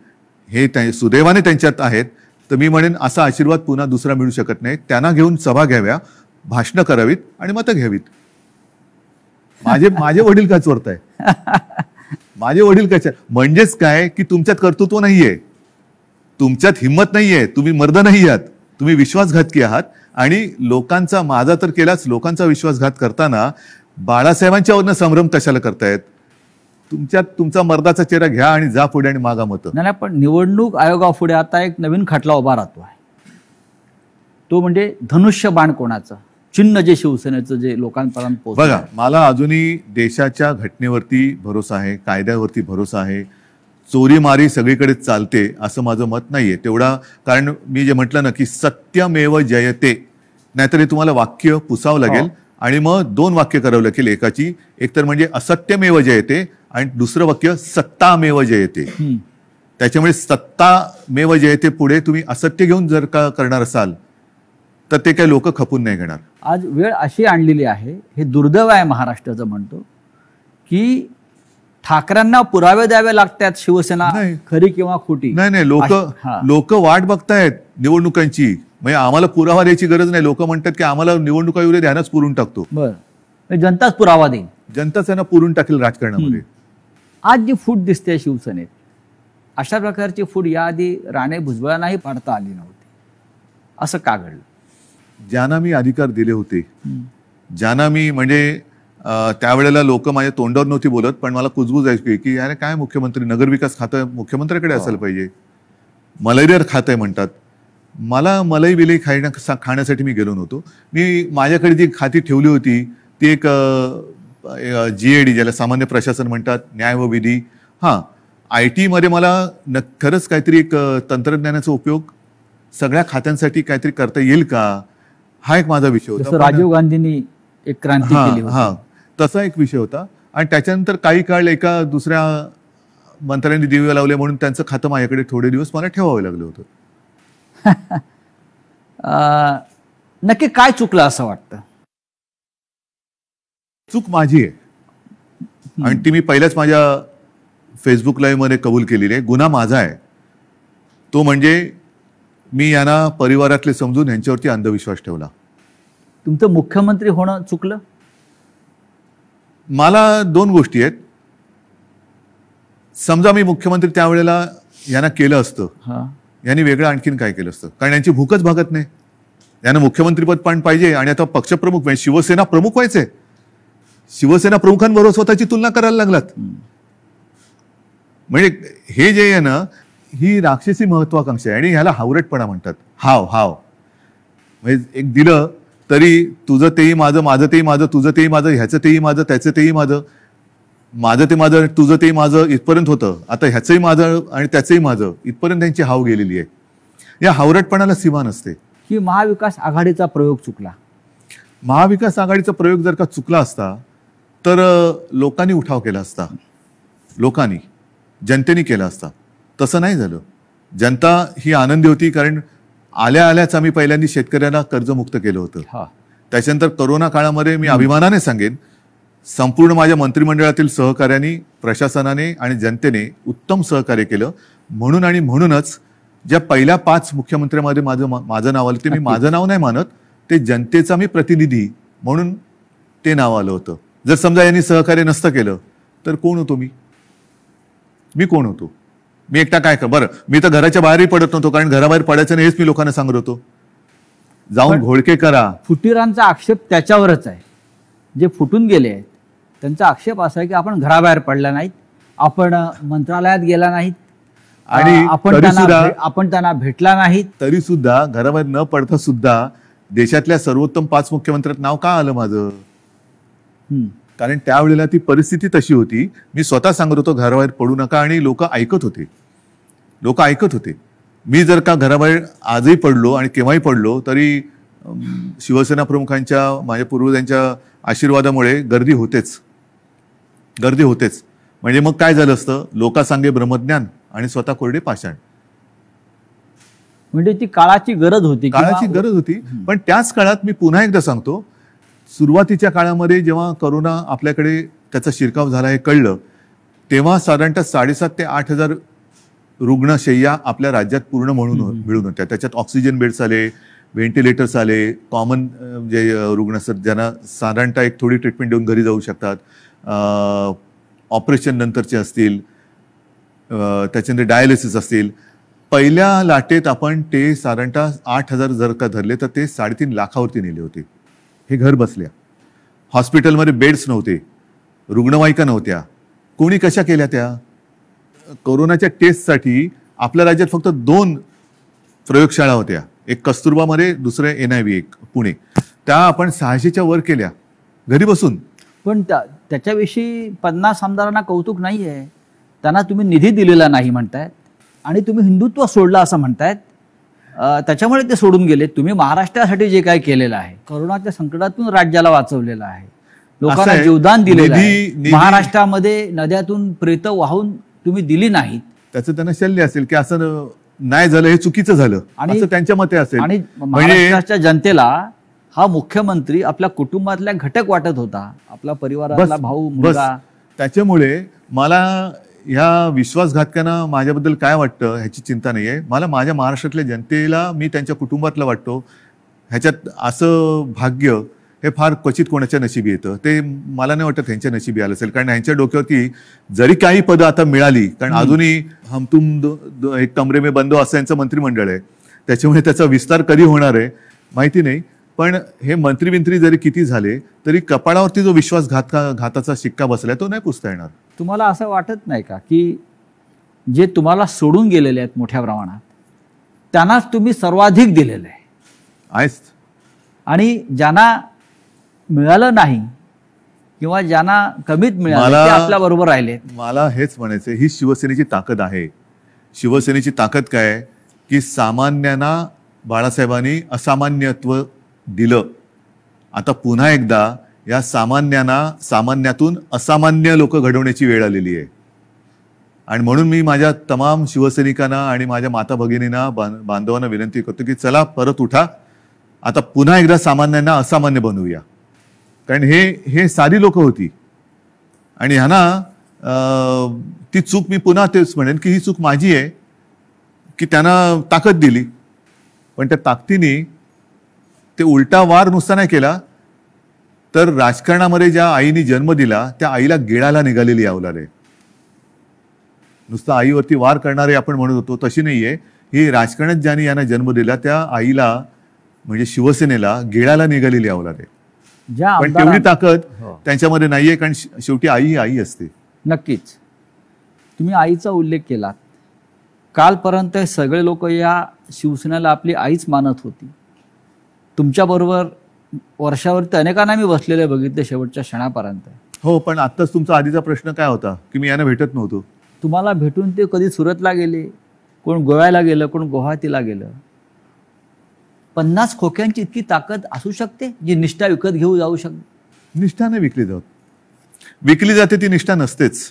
हे सुदैवाने त्यांच्यात आहेत, तर मी म्हणेन असा आशीर्वाद पुन्हा दुसरा मिळू शकत नाही. त्यांना घेऊन सभा घ्याव्या, भाषणं करावीत आणि मतं घ्यावीत. माझे वडील काय चोरताय? माझे वडील काय? म्हणजेच काय की तुमच्यात कर्तृत्व नाहीये, तुमच्यात हिंमत नाहीये, तुम्ही मर्द नाही आहात, तुम्ही विश्वासघातकी आहात. आणि लोकांचा, माझा तर केलाच, लोकांचा विश्वासघात करताना बाळासाहेबांच्यावरनं संभ्रम कशाला करतायत? तुमच्यात तुमचा मर्दाचा चेहरा घ्या आणि जा पुढे आणि मागा मतं. नाही, पण निवडणूक आयोगापुढे आता एक नवीन खटला उभा राहतो आहे. तो म्हणजे धनुष्यबाण कोणाचं चिन्ह, जे शिवसेनेचं जे लोकांपर्यंत पोहोचलं. बघा, मला अजूनही देशाच्या घटनेवरती भरोसा आहे, कायद्यावरती भरोसा आहे. चोरीमारी सगळीकडे चालते असं माझं मत नाहीये तेवढा. कारण मी जे म्हटलं ना की सत्यमेव जयते, नाहीतर हे तुम्हाला वाक्य पुसावं लागेल आणि मग दोन वाक्य करावं लागेल एकाची. एक तर म्हणजे असत्यमेव जयते आणि दुसरं वाक्य सत्तामेव जयते. त्याच्यामुळे सत्तामेव जयते पुढे तुम्ही असत्य घेऊन जर का करणार असाल तर ते काही लोक खपून नाही घेणार. आज वेळ अशी आणलेली आहे, हे दुर्दैव आहे महाराष्ट्राचं म्हणतो, की ठाकरेंना पुरावे द्यावे लागतात शिवसेना खरी किंवा खोटी. नाही, लोक वाट बघतायत निवडणुकांची. म्हणजे आम्हाला पुरावा द्यायची गरज नाही. लोक म्हणतात की आम्हाला निवडणुका येऊ दे, ध्यानच पुरून टाकतो. बरं, जनताच पुरावा देईल, जनताच त्यांना पुरून टाकेल राजकारणामध्ये. आज जी फूट दिसते शिवसेनेत, अशा प्रकारची फूट याआधी राणे भुजबळांनाही पाडता आली नव्हती. असं का घडलं? ज्यांना मी अधिकार दिले होते, ज्यांना मी म्हणजे त्यावेळेला लोक माझ्या तोंडावर नव्हती बोलत, पण मला कुजबूज ऐकू की अरे काय मुख्यमंत्री, नगरविकास खातं मुख्यमंत्र्याकडे असायला पाहिजे, मलेरिया खातं म्हणतात. मला मलाई विलई खाण्यासाठी मी गेलो नव्हतो. मी माझ्याकडे जी खाती ठेवली होती ती एक GAD, ज्याला सामान्य प्रशासन म्हणतात, न्याय व विधी. IT मध्ये मला खरंच काहीतरी एक तंत्रज्ञानाचा उपयोग सगळ्या खात्यांसाठी काहीतरी करता येईल का, हा एक माझा विषय होता. राजीव गांधींनी एक क्रांती केली होती, तसा एक विषय होता. आणि त्याच्यानंतर काही काळ एका दुसऱ्या मंत्र्यांनी दिवे लावले म्हणून त्यांचं खातं माझ्याकडे थोडे दिवस मला ठेवावं लागलं होतं. नक्की काय चुकलं असं वाटतं? चूक माझी आहे आणि ती मी पहिल्याच माझ्या फेसबुक लाईव्ह मध्ये कबूल केलेली आहे. गुन्हा माझा आहे तो म्हणजे मी यांना परिवारातले समजून यांच्यावरती अंधविश्वास ठेवला. तुमचं मुख्यमंत्री होणं चुकलं? मला दोन गोष्टी आहेत. समजा मी मुख्यमंत्री त्यावेळेला यांना केलं असतं, यांनी वेगळं आणखीन काय केलं असतं, कारण यांची भूकच भागत नाही. यांना मुख्यमंत्रीपद पण पाहिजे आणि आता पक्षप्रमुख म्हणजे शिवसेना प्रमुख व्हायचे. शिवसेना प्रमुखांबरोबर स्वतःची तुलना करायला लागलात. म्हणजे हे जे आहे ना, ही राक्षसी महत्वाकांक्षा आहे आणि ह्याला हावरटपणा म्हणतात. हाव हाव म्हणजे एक दिलं तरी तुझं तेही माझं, माझं तेही माझं, तुझं तेही माझं, ह्याचं तेही माझं, त्याचं तेही माझं, माझं ते माझं, तुझं तेही माझं इथपर्यंत होतं. आता ह्याचंही माझं आणि त्याचंही माझं इथपर्यंत त्यांची हाव गेलेली आहे. या हावरटपणाला सीमा नसते. की महाविकास आघाडीचा प्रयोग चुकला? महाविकास आघाडीचा प्रयोग जर का चुकला असता तर लोकांनी उठाव केला असता, लोकांनी, जनतेने केला असता. तसं नाही झालं. जनता ही आनंदी होती कारण आल्या आल्याच आम्ही पहिल्यांदा शेतकऱ्यांना कर्जमुक्त केलं होतं. त्याच्यानंतर कोरोना काळामध्ये मी अभिमानाने सांगेन संपूर्ण माझ्या मंत्रिमंडळातील सहकार्यांनी, प्रशासनाने आणि जनतेने उत्तम सहकार्य केलं. म्हणून आणि म्हणूनच ज्या पहिल्या 5 मुख्यमंत्र्यांमध्ये माझं नाव आलं ते मी माझं नाव नाही मानत, ते जनतेचा मी प्रतिनिधी म्हणून ते नाव आलं होतं. जर समजा यांनी सहकार्य नसतं केलं तर कोण होतो मी कोण होतो? मी एकटा काय कर. बरं, मी तर घराच्या बाहेरही पडत नव्हतो कारण घराबाहेर पडायचं नाही हेच मी लोकांना सांगत होतो. जाऊन घोळके करा. फुटीरांचा आक्षेप त्याच्यावरच आहे. जे फुटून गेले आहेत त्यांचा आक्षेप असा आहे की आपण घराबाहेर पडला नाहीत, आपण मंत्रालयात गेला नाहीत आणि आपण त्यांना भेटला नाहीत. तरी सुद्धा घराबाहेर न पडता सुद्धा देशातल्या सर्वोत्तम 5 मुख्यमंत्र्यात नाव का आलं माझं? कारण त्यावेळेला ती परिस्थिती तशी होती. मी स्वतः सांगत होतो घराबाहेर पडू नका आणि लोक ऐकत होते. मी जर का घराबाहेर आजही पडलो आणि केव्हाही पडलो तरी शिवसेना प्रमुखांच्या, माझ्या पूर्वजांच्या आशीर्वादामुळे गर्दी होतेच. म्हणजे मग काय झालं असतं, लोकांसांगे ब्रह्मज्ञान आणि स्वतः कोरडे पाषाण. म्हणजे ती काळाची गरज होती. पण त्याच काळात मी पुन्हा एकदा सांगतो, सुरुवातीच्या काळामध्ये जेव्हा कोरोना आपल्याकडे त्याचा शिरकाव झाला हे कळलं तेव्हा साधारणतः 7,500 ते 8,000 रुग्णशय्या आपल्या राज्यात पूर्ण मिळून होत्या. त्याच्यात ऑक्सिजन बेड्स आले, व्हेंटिलेटर्स आले, कॉमन जे रुग्ण असतात ज्यांना साधारणतः एक थोडी ट्रीटमेंट देऊन घरी जाऊ शकतात, ऑपरेशन नंतरचे असतील, त्याच्यानंतर डायलिसिस असतील. पहिल्या लाटेत आपण ते साधारणतः 8,000 जर का धरले तर ते 3.5 लाखावरती नेले होते. हे घर बसल्या. हॉस्पिटलमध्ये बेड्स नव्हते, रुग्णवाहिका नव्हत्या. कोणी कशा केल्या त्या? कोरोनाच्या टेस्टसाठी आपल्या राज्यात फक्त 2 प्रयोगशाळा होत्या. एक कस्तुरबामध्ये, दुसरे NIV एक पुणे. त्या आपण 600च्या वर केल्या घरी बसून. पण त्याच्याविषयी 50 आमदारांना कौतुक नाही आहे. त्यांना तुम्ही निधी दिलेला नाही म्हणतायत आणि तुम्ही हिंदुत्व सोडलं असं म्हणतायत. त्याच्यामुळे ते सोडून गेले. तुम्ही महाराष्ट्रासाठी जे काय केलेलं आहे, कोरोनाच्या संकटातून राज्याला वाचवलेलं आहे, लोकांना जीवदान दिलेलं आहे. महाराष्ट्रामध्ये नद्यातून प्रेत वाहून तुम्ही दिली नाहीत. त्याचं त्यांना शल्य असेल की असं नाही झालं, हे चुकीचं झालं आणि त्यांच्या मते असेल. आणि महाराष्ट्राच्या जनतेला हा मुख्यमंत्री आपल्या कुटुंबातल्या घटक वाटत होता, आपला परिवारातला भाऊ, मुलगा. त्याच्यामुळे मला ह्या विश्वासघातकांना माझ्याबद्दल काय वाटतं ह्याची चिंता नाहीये. मला माझ्या महाराष्ट्रातल्या जनतेला मी त्यांच्या कुटुंबातला वाटतो. ह्याच्यात असं भाग्य हे फार क्वचित कोणाच्या नशिबी येतं. ते मला नाही वाटत ह्यांच्या नशिबी आलं असेल. कारण ह्यांच्या डोक्यावरती जरी काही पदं आता मिळाली, कारण अजूनही हम तुम एक कमरे में बंद असं यांचं मंत्रिमंडळ आहे, त्याच्यामुळे त्याचा विस्तार कधी होणार आहे माहिती नाही. पण हे मंत्री जरी किती झाले तरी कपाळावरती जो घाताचा शिक्का बसलाय तो नाही पुसता येणार. तुम्हाला असं वाटत नाही का की जे तुम्हाला सोडून गेलेले आहेत मोठ्या प्रमाणात त्यांनाच तुम्ही सर्वाधिक दिलेलं आहे आणि ज्यांना मिळालं नाही किंवा ज्यांना कमीत मिळालं ते आपल्या बरोबर राहिले? मला हेच म्हणायचं, ही शिवसेनेची ताकद आहे. शिवसेनेची ताकद काय की सामान्यांना बाळासाहेबांनी असामान्यत्व दिलं. आता पुन्हा एकदा या सामान्यातून असामान्य लोक घडवण्याची वेळ आलेली आहे. आणि म्हणून मी माझ्या तमाम शिवसैनिकांना आणि माझ्या माता भगिनींना, बांधवांना विनंती करतो की चला परत उठा, आता पुन्हा एकदा सामान्यांना असामान्य बनवूया, कारण हे सारी लोक होती आणि ह्यांना ती चूक, मी पुन्हा तेच म्हणेन की ही चूक माझी आहे की त्यांना ताकद दिली, पण त्या ताकदीने ते उलटा वार नुसता नाही केला, तर राजकारणामध्ये ज्या आईने जन्म दिला त्या आईला गिळायला निघालेली अवलाद आहे. नुसतं आईवरती वार करणारे आपण म्हणत होतो तशी नाहीये, ही राजकारणात ज्याने यांना जन्म दिला त्या आईला म्हणजे शिवसेनेला गिळायला निघालेली अवलाद आहे. पण तेवढी ताकद त्यांच्यामध्ये नाहीये, कारण शेवटी आई ही आई असते. नक्कीच. तुम्ही आईचा उल्लेख केला. कालपर्यंत सगळे लोक या शिवसेनेला आपली आईच मानत होती. तुमच्याबरोबर वर्षावरती अनेकांना मी बसलेले बघितले शेवटच्या क्षणापर्यंत. हो, पण आत्ताच तुमचा आधीचा प्रश्न काय होता की मी यांना भेटत नव्हतो. तुम्हाला भेटून ते कधी सुरतला गेले, कोण गोव्याला गेलं, कोण गुवाहाटीला गेलं. 50 खोक्यांची इतकी ताकद असू शकते जी निष्ठा विकत घेऊ जाऊ शकते? निष्ठा नाही विकली जात, विकली जाते ती निष्ठा नसतेच.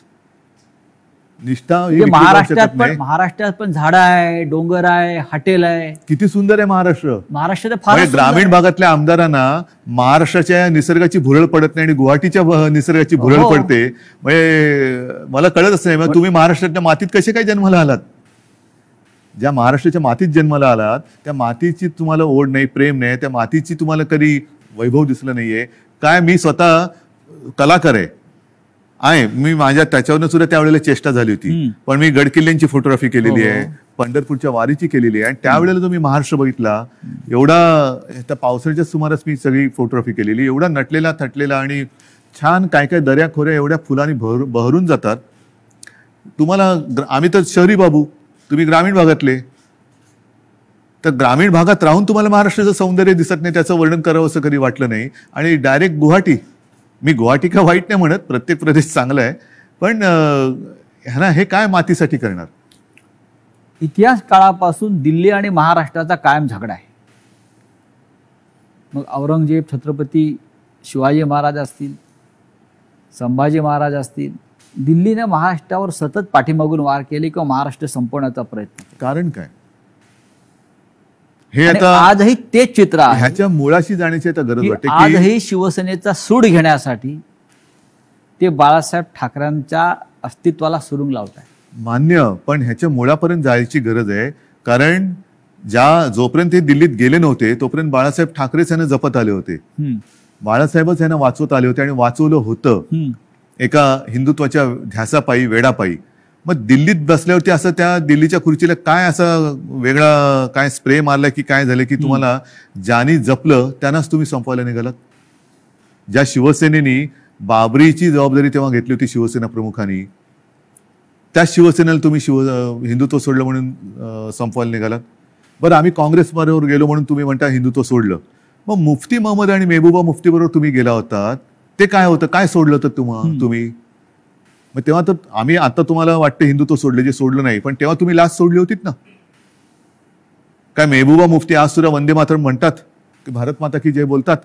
निष्ठा महाराष्ट्रात पण झाडं आहे, डोंगर आहे, हॉटेल आहे. किती सुंदर आहे महाराष्ट्र. महाराष्ट्र फार ग्रामीण भागातल्या आमदारांना महाराष्ट्राच्या निसर्गाची भुरळ पडत नाही आणि गुवाहाटीच्या निसर्गाची भुरळ पडते. म्हणजे मला कळतच नाही, मग तुम्ही महाराष्ट्राच्या मातीत कसे काय जन्माला आलात? ज्या महाराष्ट्राच्या मातीत जन्माला आलात त्या मातीची तुम्हाला ओढ नाही, प्रेम नाही, त्या मातीची तुम्हाला कधी वैभव दिसलं नाहीये काय? मी स्वतः कलाकार आहे, मी माझ्या त्याच्यावरनं सुद्धा त्यावेळेला चेष्टा झाली होती, पण मी गडकिल्ल्यांची फोटोग्राफी केलेली आहे, पंढरपूरच्या वारीची केलेली आहे, आणि त्यावेळेला जो मी महाराष्ट्र बघितला एवढा, त्या पावसाळ्याच्या सुमारास मी सगळी फोटोग्राफी केलेली, एवढा नटलेला थटलेला आणि छान काय काय दऱ्या खोऱ्या एवढ्या फुलांनी बहरून जातात. तुम्हाला आम्ही तर शहरी बाबू, तुम्ही ग्रामीण भागातले, तर ग्रामीण भागात राहून तुम्हाला महाराष्ट्राचं सौंदर्य दिसत नाही, त्याचं वर्णन करावं असं कधी वाटलं नाही. आणि डायरेक्ट गुवाहाटी, मी गुवाहाटी का वाईट नाही म्हणत, प्रत्येक प्रदेश चांगला आहे, पण ह्यांना हे काय मातीसाठी करणार? इतिहास काळापासून दिल्ली आणि महाराष्ट्राचा कायम झगडा आहे. मग औरंगजेब, छत्रपती शिवाजी महाराज असतील, संभाजी महाराज असतील, दिल्लीने महाराष्ट्रावर सतत पाठीमागून वार केले किंवा महाराष्ट्र संपवण्याचा प्रयत्न. कारण काय? हे आता आजही तेच चित्र आहे. ह्याच्या मुळाशी जाण्याची आता गरज वाटते. आजही शिवसेनेचा सूड घेण्यासाठी ते बाळासाहेब ठाकरेंच्या अस्तित्वाला सुरुंग लावत आहे. मान्य, पण ह्याच्या मुळापर्यंत जायची गरज आहे, कारण जोपर्यंत ते दिल्लीत गेले नव्हते तोपर्यंत बाळासाहेब ठाकरेच यांना जपत आले होते, बाळासाहेबच यांना वाचवत आले होते आणि वाचवलं होतं एका हिंदुत्वाच्या ध्यासापायी, वेडापायी. मग दिल्लीत बसल्यावरती असं त्या दिल्लीच्या खुर्चीला काय असं वेगळा काय स्प्रे मारला की काय झालं की तुम्हाला ज्यांनी जपलं त्यांनाच तुम्ही संपवायला निघालात? ज्या शिवसेनेनी बाबरीची जबाबदारी तेव्हा घेतली होती शिवसेना प्रमुखांनी, त्या शिवसेनेला तुम्ही हिंदुत्व सोडलं म्हणून संपवायला निघालात. बरं, आम्ही काँग्रेस बरोबर गेलो म्हणून तुम्ही म्हणता हिंदुत्व सोडलं. मग मुफ्ती महम्मद आणि मेहबूबा मुफ्ती बरोबर तुम्ही गेला होतात, ते काय होतं? काय सोडलं होतं तुम्ही? मग तेव्हा तर आम्ही, आता तुम्हाला वाटतं हिंदुत्व सोडले, जे सोडलं नाही, पण तेव्हा तुम्ही लाच सोडली होतीत ना. काय मेहबूबा मुफ्ती आज सुद्धा वंदे मातरम म्हणतात, की भारत माता की जय बोलतात,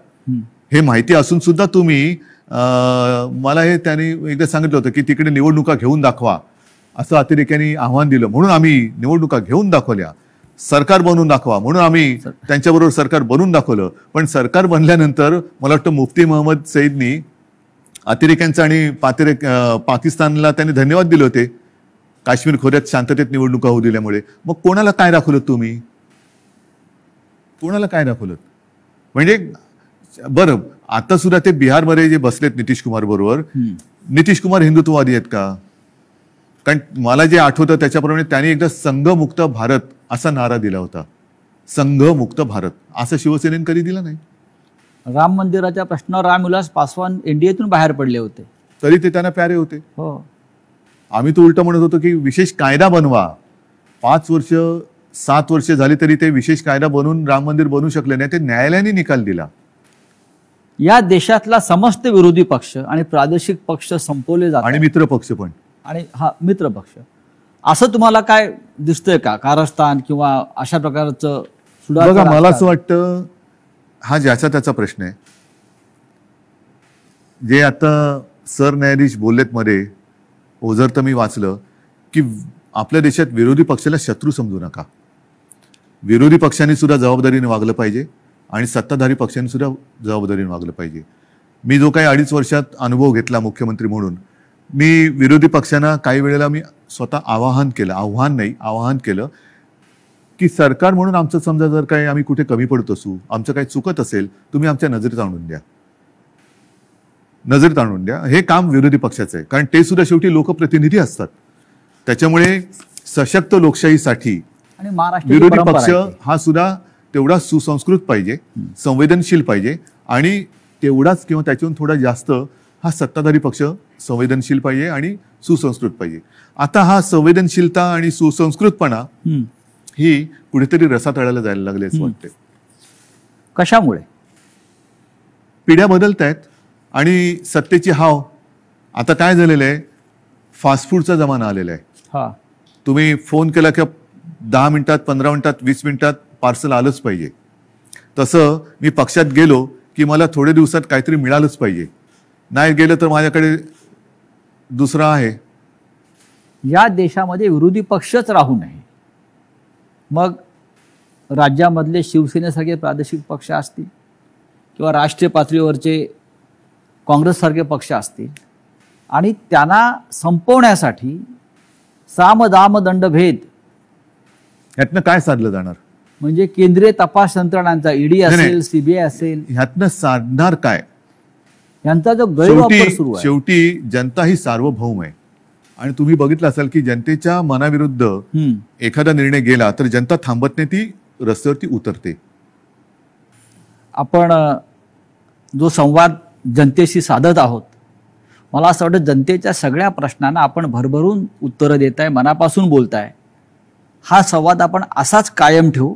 हे माहिती असून सुद्धा तुम्ही, मला हे त्यांनी एकदा सांगितलं होतं की तिकडे निवडणुका घेऊन दाखवा, असं अतिरेक्यांनी आव्हान दिलं, म्हणून आम्ही निवडणुका घेऊन दाखवल्या. सरकार बनवून दाखवा म्हणून आम्ही त्यांच्याबरोबर सरकार बनवून दाखवलं. पण सरकार बनल्यानंतर मला वाटतं मुफ्ती महम्मद सईदनी अतिरेक्यांचा आणि पाकिस्तानला त्यांनी धन्यवाद दिले होते काश्मीर खोऱ्यात शांततेत निवडणुका होऊ दिल्यामुळे. मग कोणाला काय दाखवलं तुम्ही? कोणाला काय दाखवलं? म्हणजे बरं, आता सुद्धा ते बिहारमध्ये जे बसलेत नितीश कुमार बरोबर, नितीश कुमार हिंदुत्ववादी आहेत का? कारण मला जे आठवतं त्याच्याप्रमाणे त्यांनी एकदा संघमुक्त भारत असा नारा दिला होता. संघमुक्त भारत असं शिवसेनेने कधी दिला नाही. राम मंदिराच्या प्रश्नावर रामविलास पासवान एनडीएतून बाहेर पडले होते, तरी ते त्यांना प्यारे होते. हो, आम्ही तो उलट म्हणत होतो की विशेष कायदा बनवा. 5 वर्ष 7 वर्ष झाली तरी ते विशेष कायदा बनवून राम मंदिर बनवू शकले नाही. ते न्यायालयाने निकाल दिला. या देशातला समस्त विरोधी पक्ष आणि प्रादेशिक पक्ष संपवले जातात आणि मित्र पक्ष पण, आणि हा मित्र पक्ष. असं तुम्हाला काय दिसतंय का कारस्थान किंवा अशा प्रकारचं? बघा, मला असं वाटतं हा ज्याचा त्याचा प्रश्न आहे. जे आता सरन्यायाधीश बोललेत मध्ये, ओझर तर मी वाचलं की आपल्या देशात विरोधी पक्षाला शत्रू समजू नका. विरोधी पक्षांनी सुद्धा जबाबदारीने वागलं पाहिजे. आणि सत्ताधारी पक्षांनी सुद्धा जबाबदारीने वागलं पाहिजे. मी जो काही 2.5 वर्षात अनुभव घेतला मुख्यमंत्री म्हणून, मी विरोधी पक्षांना काही वेळेला मी स्वतः आवाहन केलं की सरकार म्हणून आमचं समजा जर काही आम्ही कुठे कमी पडत असू, आमचं काही चुकत असेल, तुम्ही आमच्या नजरेत आणून द्या. हे काम विरोधी पक्षाचं आहे, कारण ते सुद्धा शेवटी लोकप्रतिनिधी असतात. त्याच्यामुळे सशक्त लोकशाहीसाठी आणि महाराष्ट्र विरोधी पक्ष हा सुद्धा तेवढा सुसंस्कृत पाहिजे, संवेदनशील पाहिजे, आणि तेवढाच किंवा त्याच्याहून थोडा जास्त हा सत्ताधारी पक्ष संवेदनशील पाहिजे आणि सुसंस्कृत पाहिजे. आता हा संवेदनशीलता आणि सुसंस्कृतपणा ही कुठेतरी रसातळाला जायला लागले असं वाटते. कशामुळे? पिढ्या बदलत आहेत आणि सत्तेची हाव. आता काय झालेलं आहे, फास्ट फूडचा जमाना आलेला आहे. तुम्ही फोन केला की 10 मिनिटात, 15 मिनिटात, 20 मिनिटात पार्सल आलंच पाहिजे. तसं मी पक्षात गेलो की मला थोड्या दिवसात काहीतरी मिळालंच पाहिजे, नाही गेलं तर माझ्याकडे दुसरा आहे. या देशामध्ये विरोधी पक्षच राहू नये. मग राज्यामधले शिवसेनेसारखे प्रादेशिक पक्ष असतील किंवा राष्ट्रीय पातळीवरचे काँग्रेससारखे पक्ष असतील, आणि त्यांना संपवण्यासाठी साम दाम दंडभेद ह्यातनं काय साधलं जाणार? म्हणजे केंद्रीय तपास यंत्रणांचा, ईडी असेल, सीबीआय असेल, ह्यातनं साधणार काय? यांचा जो गैरवापर सुरू आहे. शेवटी जनता ही सार्वभौम आहे, आणि तुम्ही बघितलं असाल की जनतेच्या मनाविरुद्ध एखादा निर्णय गेला तर जनता थांबत नाही, ती रस्त्यावरती उतरते. आपण जो संवाद जनतेशी साधत आहोत, मला असं वाटतं जनतेच्या सगळ्या प्रश्नांना आपण भरभरून उत्तरं देताय, मनापासून बोलताय. हा संवाद आपण असाच कायम ठेवू.